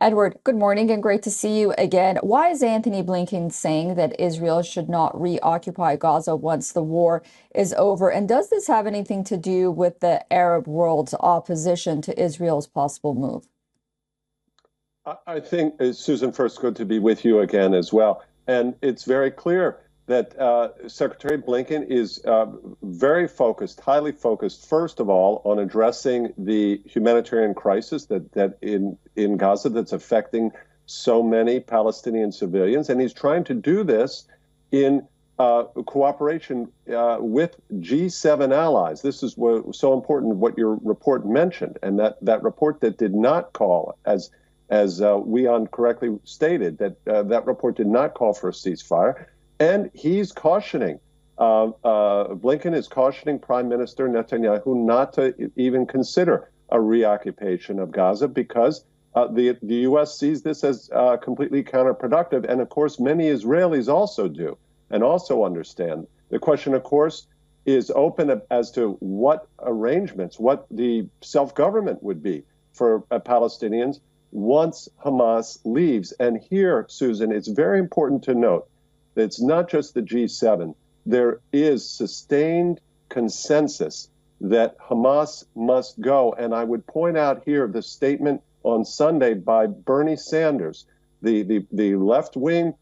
Edward, good morning and great to see you again. Why is Anthony Blinken saying that Israel should not reoccupy Gaza once the war is over? And does this have anything to do with the Arab world's opposition to Israel's possible move? I think, Susan, first, good to be with you again as well. And it's very clear that Secretary Blinken is very focused, highly focused, first of all, on addressing the humanitarian crisis that in Gaza that's affecting so many Palestinian civilians. And he's trying to do this in cooperation with G7 allies. This is so important, what your report mentioned, and that report that did not call, as WION correctly stated, that report did not call for a ceasefire. And he's cautioning, Blinken is cautioning Prime Minister Netanyahu not to even consider a reoccupation of Gaza because the U.S. sees this as completely counterproductive. And of course, many Israelis also do and also understand. The question, of course, is open as to what arrangements, what the self-government would be for Palestinians once Hamas leaves. And here, Susan, it's very important to note that it's not just the G7. There is sustained consensus that Hamas must go. And I would point out here the statement on Sunday by Bernie Sanders, the left-wing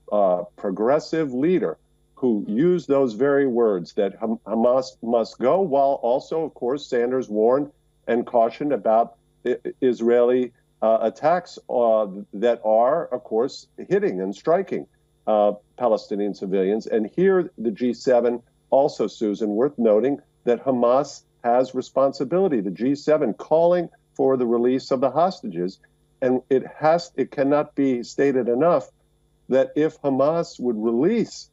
progressive leader, who used those very words, that Hamas must go, while also, of course, Sanders warned and cautioned about Israeli attacks that are, of course, hitting and striking Palestinian civilians. And here, the G7 also, Susan, worth noting that Hamas has responsibility. The G7 calling for the release of the hostages, and it cannot be stated enough that if Hamas would release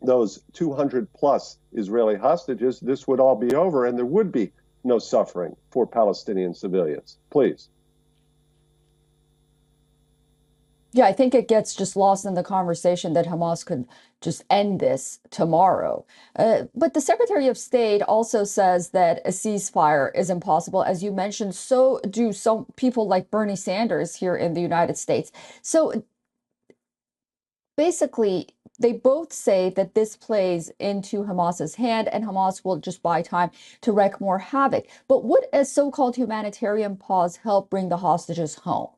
those 200 plus Israeli hostages, this would all be over, and there would be no suffering for Palestinian civilians. Please. Yeah, I think it gets just lost in the conversation that Hamas could just end this tomorrow. But the Secretary of State also says that a ceasefire is impossible. As you mentioned, so do some people like Bernie Sanders here in the United States. So basically, they both say that this plays into Hamas's hand and Hamas will just buy time to wreak more havoc. But would a so-called humanitarian pause help bring the hostages home?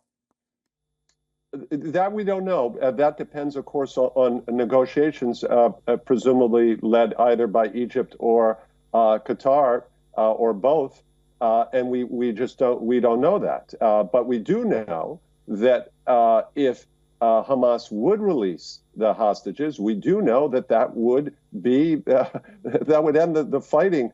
That we don't know. That depends, of course, on negotiations, presumably led either by Egypt or Qatar or both. And we don't know that. But we do know that if Hamas would release the hostages, we do know that would be that would end the fighting,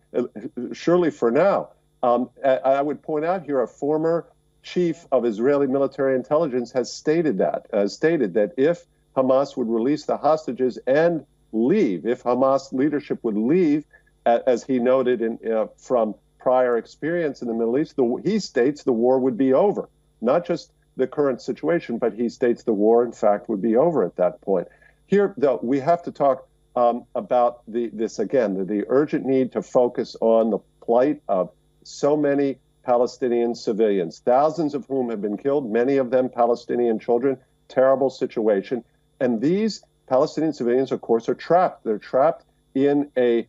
surely for now. I would point out here a former chief of Israeli military intelligence has stated that if Hamas would release the hostages and leave, if Hamas leadership would leave, as he noted from prior experience in the Middle East, he states the war would be over. Not just the current situation, but he states the war, in fact, would be over at that point. Here, though, we have to talk about the urgent need to focus on the plight of so many Palestinian civilians, thousands of whom have been killed, many of them Palestinian children. Terrible situation. And these Palestinian civilians, of course, are trapped. They're trapped in a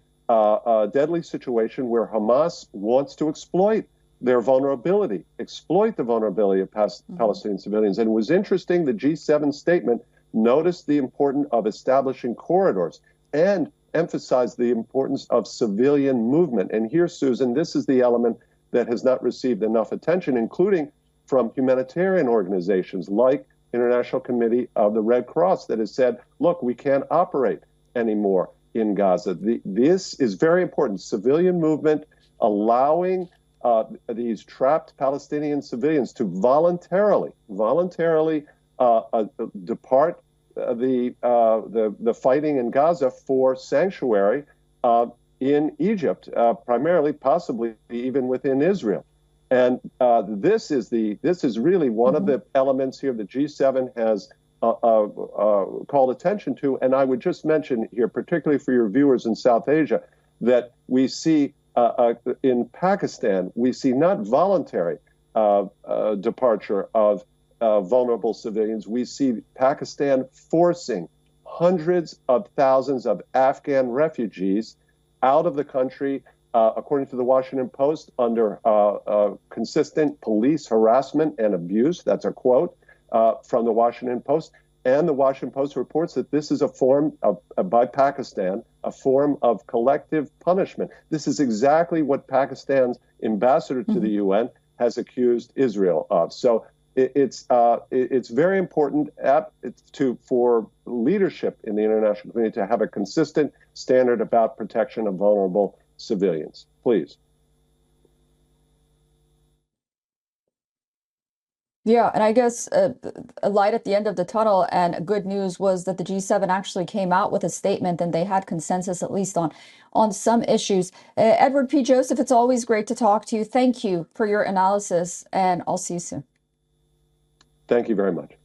deadly situation where Hamas wants to exploit their vulnerability, exploit the vulnerability of Palestinian civilians. And it was interesting, the G7 statement noticed the importance of establishing corridors and emphasized the importance of civilian movement. And here, Susan, this is the element that has not received enough attention, including from humanitarian organizations like International Committee of the Red Cross, that has said, look, we can't operate anymore in Gaza. This is very important. Civilian movement, allowing these trapped Palestinian civilians to voluntarily depart the fighting in Gaza for sanctuary in Egypt, primarily, possibly even within Israel. And this is really one of the elements here the G7 has called attention to. And I would just mention here, particularly for your viewers in South Asia, that we see in Pakistan, we see not voluntary departure of vulnerable civilians. We see Pakistan forcing hundreds of thousands of Afghan refugees out of the country, according to the Washington Post, under consistent police harassment and abuse. That's a quote from the Washington Post. And the Washington Post reports that this is a form of, by Pakistan, a form of collective punishment. This is exactly what Pakistan's ambassador to the UN has accused Israel of. So it's very important for leadership in the international community to have a consistent standard about protection of vulnerable civilians. Please. Yeah, and I guess a light at the end of the tunnel and good news was that the G7 actually came out with a statement and they had consensus at least on some issues. Edward P. Joseph, it's always great to talk to you. Thank you for your analysis, and I'll see you soon. Thank you very much.